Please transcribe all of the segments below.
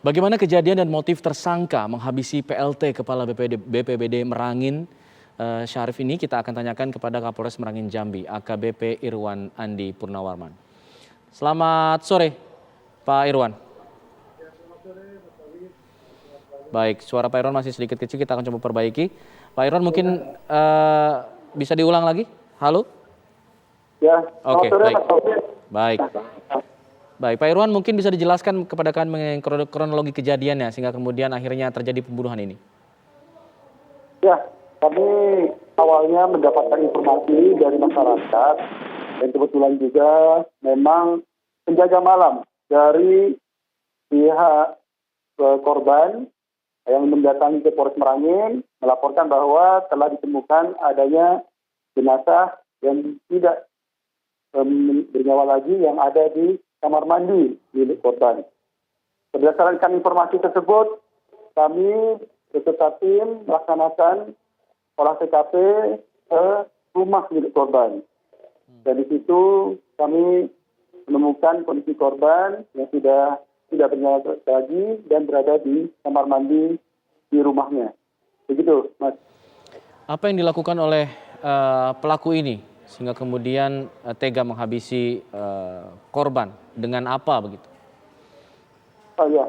Bagaimana kejadian dan motif tersangka menghabisi PLT Kepala BPBD Merangin Syarif ini kita akan tanyakan kepada Kapolres Merangin Jambi, AKBP Irwan Andi Purnawarman. Selamat sore, Pak Irwan. Baik, suara Pak Irwan masih sedikit kecil, kita akan coba perbaiki. Pak Irwan mungkin bisa diulang lagi? Halo? Ya, oke, baik. Baik. Baik, Pak Irwan mungkin bisa dijelaskan kepada kami mengenai kronologi kejadiannya sehingga kemudian akhirnya terjadi pembunuhan ini. Ya, kami awalnya mendapatkan informasi dari masyarakat dan kebetulan juga memang penjaga malam dari pihak korban yang mendatangi ke Polres Merangin melaporkan bahwa telah ditemukan adanya jenazah yang tidak bernyawa lagi yang ada di kamar mandi milik korban. Berdasarkan informasi tersebut, kami beserta tim melaksanakan olah TKP ke rumah milik korban. Dan di situ kami menemukan kondisi korban yang sudah tidak bernyawa lagi dan berada di kamar mandi di rumahnya. Begitu, Mas. Apa yang dilakukan oleh pelaku ini sehingga kemudian tega menghabisi korban, dengan apa begitu? Oh ya,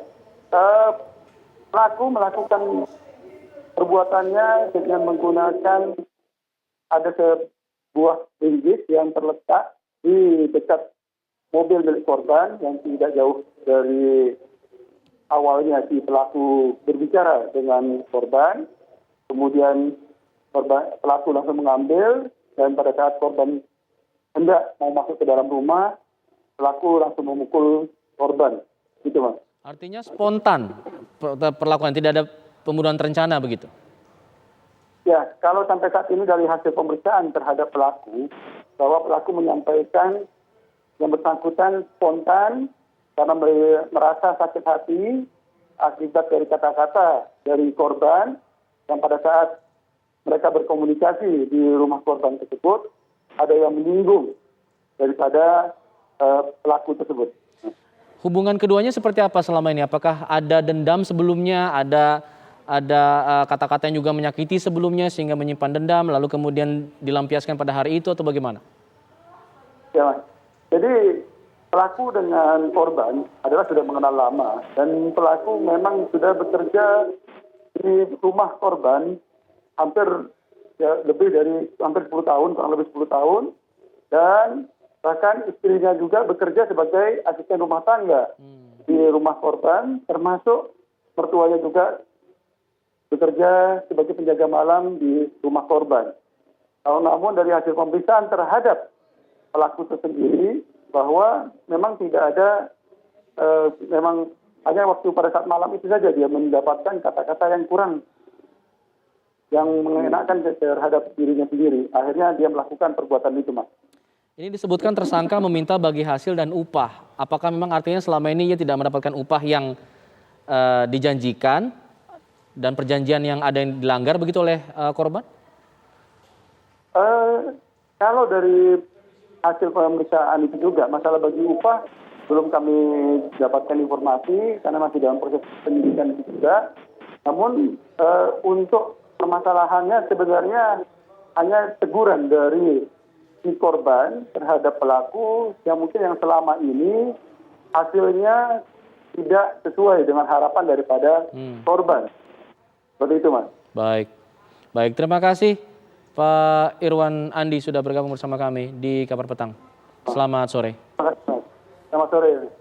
pelaku melakukan perbuatannya dengan menggunakan ada sebuah linggis yang terletak di dekat mobil milik korban yang tidak jauh dari awalnya si pelaku berbicara dengan korban, kemudian pelaku langsung mengambil. Dan pada saat korban hendak mau masuk ke dalam rumah, pelaku langsung memukul korban. Gitu, Mas. Artinya spontan perlakuan, tidak ada pembunuhan terencana begitu? Ya, kalau sampai saat ini dari hasil pemeriksaan terhadap pelaku, bahwa pelaku menyampaikan yang bersangkutan spontan karena merasa sakit hati akibat dari kata-kata dari korban yang pada saat mereka berkomunikasi di rumah korban tersebut, ada yang menyinggung daripada pelaku tersebut. Hubungan keduanya seperti apa selama ini? Apakah ada dendam sebelumnya, ada kata-kata yang juga menyakiti sebelumnya sehingga menyimpan dendam, lalu kemudian dilampiaskan pada hari itu atau bagaimana? Ya, Mas. Jadi pelaku dengan korban adalah sudah mengenal lama dan pelaku memang sudah bekerja di rumah korban hampir lebih dari hampir 10 tahun, kurang lebih 10 tahun, dan bahkan istrinya juga bekerja sebagai asisten rumah tangga di rumah korban, termasuk mertuanya juga bekerja sebagai penjaga malam di rumah korban. Namun dari hasil pemeriksaan terhadap pelaku tersendiri bahwa memang tidak ada, memang hanya waktu pada saat malam itu saja dia mendapatkan kata-kata yang kurang, yang mengenakan terhadap dirinya sendiri. Akhirnya dia melakukan perbuatan itu, Mas. Ini disebutkan tersangka meminta bagi hasil dan upah. Apakah memang artinya selama ini ia tidak mendapatkan upah yang dijanjikan dan perjanjian yang ada yang dilanggar begitu oleh korban? Kalau dari hasil pemeriksaan itu juga, masalah bagi upah belum kami dapatkan informasi karena masih dalam proses penyidikan itu juga. Namun untuk permasalahannya sebenarnya hanya teguran dari si korban terhadap pelaku yang mungkin yang selama ini hasilnya tidak sesuai dengan harapan daripada korban. Seperti itu, Mas. Baik, terima kasih Pak Irwan Andi sudah bergabung bersama kami di Kabar Petang. Selamat sore. Selamat sore.